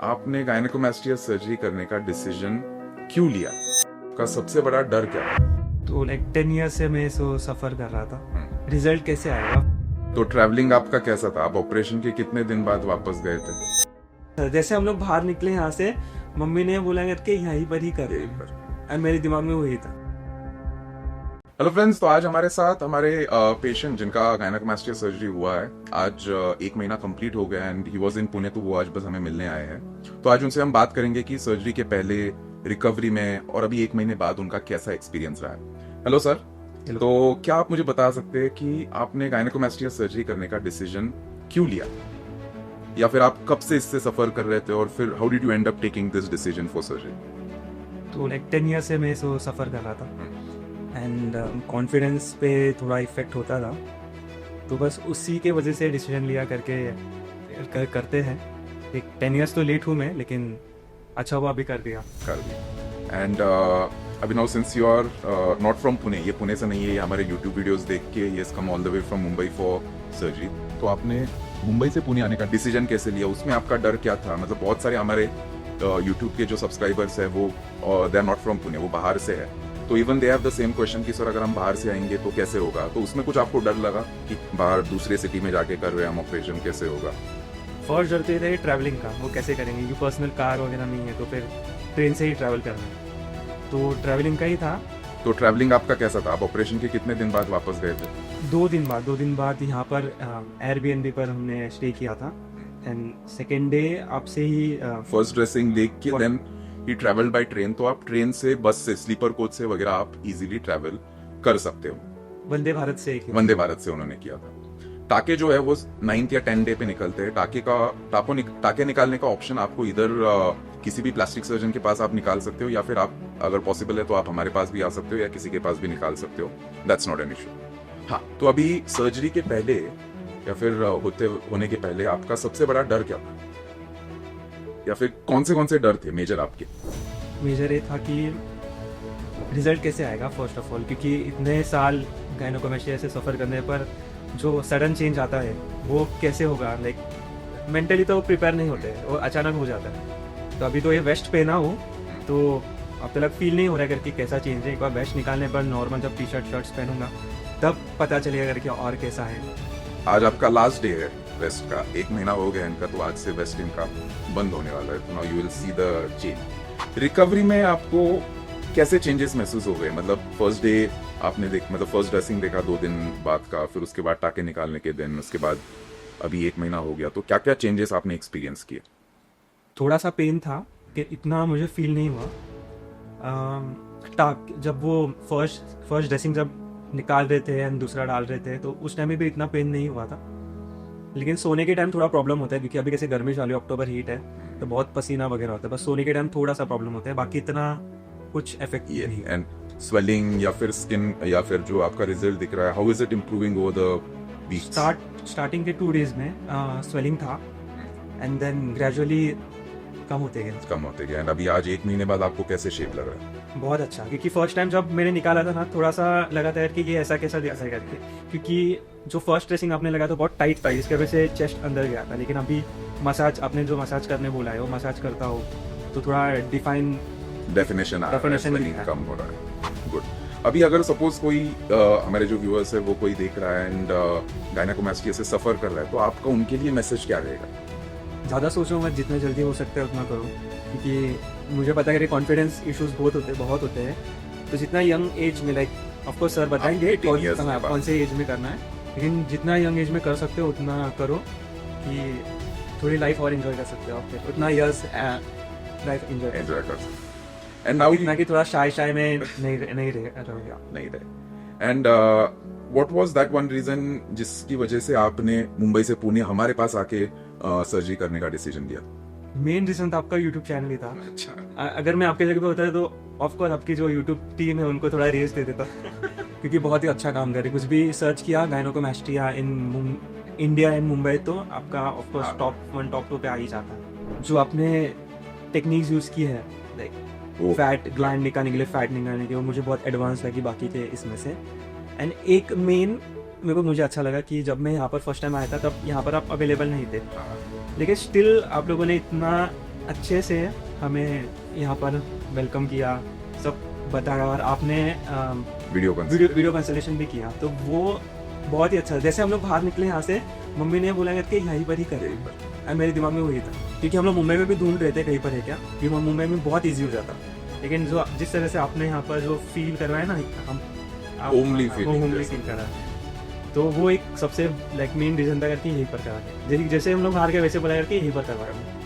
आपने गायनेकोमास्टिया सर्जरी करने का डिसीजन क्यों लिया? का सबसे बड़ा डर क्या था? तो लाइक 10 ईयर से मैं इसको सफ़र कर रहा था। रिजल्ट कैसे आएगा? तो ट्रैवलिंग आपका कैसा था? आप ऑपरेशन के कितने दिन बाद वापस गए थे? जैसे हम लोग बाहर निकले यहाँ से, मम्मी ने बोला करके यहीं पर ही कर, यहीं पर। और मेरे दिमाग में वही था। हेलो फ्रेंड्स, तो आज हमारे साथ हमारे पेशेंट जिनका गायनेकोमास्टिया सर्जरी हुआ है, आज 1 महीना कंप्लीट हो गया and he was in Pune, तो वो आज बस हमें मिलने आए हैं। तो आज उनसे हम बात करेंगे कि सर्जरी के पहले, रिकवरी में और अभी 1 महीने बाद उनका कैसा एक्सपीरियंस रहा है। Hello sir. Hello. तो क्या आप मुझे बता सकते हैं कि आपने गायनेकोमास्टिया सर्जरी करने का डिसीजन क्यों लिया, या फिर आप कब से इससे सफर कर रहे थे और फिर how did you and up taking this decision for surgery? तो लाइक 10 ईयर से मैं इसको सफ़र कर रहा था एंड कॉन्फिडेंस पे थोड़ा इफेक्ट होता था, तो बस उसी के वजह से डिसीजन लिया करते हैं। एक 10 ईयर्स तो लेट हूँ मैं, लेकिन अच्छा हुआ अभी कर दिया। एंड अभी now since you are not from Pune, ये पुणे से नहीं है, ये हमारे यूट्यूब वीडियोस देख के ये come all the way from Mumbai for surgery. तो आपने मुंबई से पुणे आने का डिसीजन कैसे लिया? उसमें आपका डर क्या था? मतलब बहुत सारे हमारे यूट्यूब के जो सब्सक्राइबर्स है वो they are not from Pune, वो बाहर से है, तो even they have the same question कि सर अगर हम बाहर से आएंगे तो कैसे होगा? तो उसमें कुछ आपको डर लगा कि बाहर दूसरे सिटी में जाके कर रहे हैं हम ऑपरेशन, कैसे होगा? फर्स्ट डर तो ये था ट्रैवलिंग का, वो कैसे करेंगे क्योंकि पर्सनल कार वगैरह नहीं है, तो फिर ट्रेन से ही ट्रैवल करना है, तो ट्रैवलिंग का ही था। तो ट्रैवलिंग आपका कैसा था? आप ऑपरेशन के कितने दिन बाद वापस गए थे? 2 दिन बाद यहाँ पर एयरबीएनबी पर हमने स्टे किया था एंड सेकेंड डे आपसे ही फर्स्ट ड्रेसिंग देख के देन ही ट्रैवल बाय ट्रेन। तो आप ट्रेन से, बस से, स्लीपर कोच से वगैरह आप इजीली ट्रैवल कर सकते हो। वंदे भारत से वंदे भारत से उन्होंने किया था। टाके जो है वो 9th या 10th डे पे निकलते हैं। टाके निकालने का ऑप्शन आपको इधर किसी भी प्लास्टिक सर्जन के पास आप निकाल सकते हो, या फिर आप अगर पॉसिबल है तो आप हमारे पास भी आ सकते हो या किसी के पास भी निकाल सकते हो। That's not an issue. हाँ, तो अभी सर्जरी के पहले या फिर होने के पहले आपका सबसे बड़ा डर क्या था, या फिर कौन से डर थे मेजर आपके? मेजर ये था कि रिजल्ट कैसे आएगा फर्स्ट ऑफ ऑल, क्योंकि इतने साल गायनेकोमास्टिया से सफ़र करने पर जो सडन चेंज आता है वो कैसे होगा। लाइक मेंटली तो प्रिपेयर नहीं होते, वो अचानक हो जाता है। तो अभी तो ये वेस्ट पहना हूँ तो अब तक फील नहीं हो रहा है करके कैसा चेंज है। एक बार वेस्ट निकालने पर नॉर्मल जब टी शर्ट्स पहनूंगा तब पता चलेगा करके और कैसा है। आज आपका लास्ट डे है वेस्ट का, 1 महीना हो गया इनका, तो आज से वेस्ट इनका बंद होने वाला है। Now you will see the change. Recovery में आपको कैसे चेंजेस महसूस हो गए? मतलब फर्स्ट डे आपने मतलब फर्स्ट ड्रेसिंग देखा 2 दिन बाद का, फिर उसके बाद टाके निकालने के दिन, उसके बाद अभी 1 महीना हो गया, तो क्या क्या चेंजेस आपने एक्सपीरियंस किए? थोड़ा सा पेन था कि इतना मुझे फील नहीं हुआ। टाक जब वो फर्स्ट ड्रेसिंग जब निकाल रहे थे एंड दूसरा डाल रहे थे तो उस टाइम में भी इतना पेन नहीं हुआ था, लेकिन सोने के टाइम थोड़ा प्रॉब्लम होता है क्योंकि अभी कैसे गर्मी चालू है, अक्टूबर हीट है, तो बहुत पसीना वगैरह होता है। बस सोने के टाइम थोड़ा सा प्रॉब्लम होता है, बाकी इतना कुछ इफेक्ट ये नहीं। एंड स्वेलिंग या फिर स्किन या फिर जो आपका रिजल्ट दिख रहा है, how is it improving over the week? Starting के 2 डेज में स्वेलिंग था एंड देन ग्रेजुअली कम होते गए एंड अभी आज 1 महीने बाद आपको कैसे शेप लग रहा है? बहुत अच्छा, क्योंकि फर्स्ट टाइम जब मैंने निकाला था ना थोड़ा सा लगा था यार कि ये ऐसा कैसा करके, क्योंकि जो फर्स्ट ड्रेसिंग आपने लगाया तो बहुत टाइट था, जिसकी वजह से चेस्ट अंदर गया था। लेकिन अभी मसाज आपने जो मसाज करने बोला है वो मसाज करता हो तो थोड़ा डेफिनेशन Definition कम हो रहा है। गुड। अभी अगर सपोज कोई हमारे जो व्यूअर्स है वो कोई देख रहा है एंड गायनेकोमास्टिया से सफर कर रहा है, तो आपका उनके लिए मैसेज क्या रहेगा? ज़्यादा सोचो मत, जितना जल्दी हो सकता है उतना करो, क्योंकि मुझे पता है कि कॉन्फिडेंस इश्यूज बहुत होते हैं। तो जितना यंग एज में, लाइक ऑफकोर्स सर बताएंगे कौन से एज में करना है, लेकिन जितना यंग एज में कर सकते हो उतना करो कि थोड़ी लाइफ और एंजॉय कर सकते हो। फिर उतना ईयर्स लाइफ एंजॉय कर सकते हो। एंड नाउ इतना कि थोड़ा शाय में नहीं रहे। And what was that one reason जिसकी वजह से आपने मुंबई से पुणे हमारे पास आके सर्जरी करने का डिसीजन लिया? मेन रीजन तो आपका यूट्यूब चैनल ही था। अच्छा। अगर मैं आपके जगह पे होता तो ऑफकोर्स आपकी जो यूट्यूब टीम है उनको थोड़ा रेस दे देता क्योंकि बहुत ही अच्छा काम कर रही। कुछ भी सर्च किया गायनेकोमास्टिया इन इंडिया एंड मुंबई तो आपका ऑफकोर्स टॉप 2 पे आ ही जाता है। जो आपने टेक्निक्स यूज की है लाइक फैट ग्लैंड निकालने के लिए, फैट निकालने के लिए, वो मुझे बहुत एडवांस लगी बाकी थे इसमें से। एंड एक मेन मुझे अच्छा लगा कि जब मैं यहाँ पर फर्स्ट टाइम आया था तब यहाँ पर आप अवेलेबल नहीं थे, लेकिन स्टिल आप लोगों ने इतना अच्छे से हमें यहाँ पर वेलकम किया, सब बताया, और आपने वीडियो वीडियो कंसल्टेशन भी किया, तो वो बहुत ही अच्छा। जैसे हम लोग बाहर निकले यहाँ से, मम्मी ने बोला कि यहीं पर ही करें, और मेरे दिमाग में वही था, क्योंकि हम लोग मुंबई में भी ढूंढ रहे थे कहीं पर है क्या, क्योंकि मुंबई में बहुत ईजी हो जाता, लेकिन जो जिस तरह से आपने यहाँ पर जो फील करवाया ना, हम Homely feeling, होमली जैसे। फील करा, तो वो एक सबसे लाइक मेन रीजन था करके यहीं पर करा, जैसे हम लोग बाहर के वैसे बोला करके यहीं पर करवाया।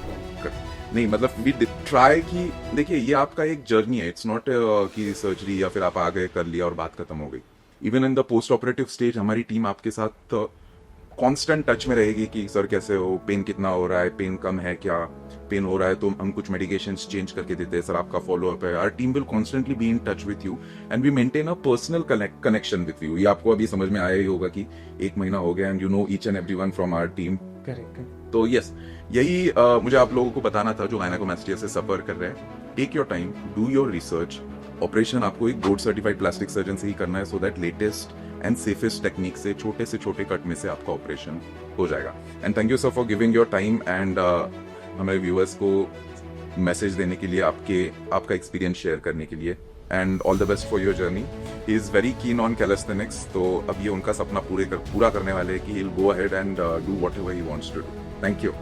नहीं मतलब वी ट्राई कि देखिए ये आपका एक जर्नी है, इट्स नॉट कि सर्जरी या फिर आप आ गए कर लिया और बात खत्म हो गई। Even in the post operative stage हमारी टीम आपके साथ कांस्टेंट टच में रहेगी कि सर कैसे हो, पेन कितना हो रहा है, पेन कम है क्या, पेन हो रहा है तो हम कुछ मेडिकेशंस चेंज करके देते हैं, सर आपका फॉलो अप है। Our team will constantly be in touch with you and we maintain a personal connection with you. ये आपको अभी समझ में आया ही होगा कि 1 महीना हो गया and you know each and everyone from our team. Correct. तो यस, यही मुझे आप लोगों को बताना था जो गायनेकोमास्टिया से सफर कर रहे हैं। Take your time, do your research. Operation आपको एक बोर्ड सर्टिफाइड प्लास्टिक सर्जन से ही करना है, so that latest and safest technique से छोटे कट में से आपका ऑपरेशन हो जाएगा। And thank you sir for giving your time and हमारे व्यूअर्स को मैसेज देने के लिए, आपका एक्सपीरियंस शेयर करने के लिए, and all the best for your journey. He is very keen on calisthenics, तो अब ये उनका सपना पूरा करने वाले हैं कि he will go ahead and do whatever he wants to do. Thank you.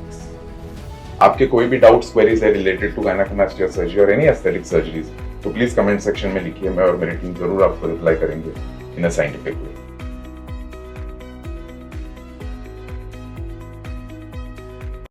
आपके कोई भी डाउट्स, क्वेरीज है रिलेटेड टू गायनेकोमास्टिया सर्जरी और एनी एस्थेटिक सर्जरीज, तो प्लीज कमेंट सेक्शन में लिखिए, मैं और मेरी टीम जरूर आपको रिप्लाई करेंगे इन अ साइंटिफिक वे।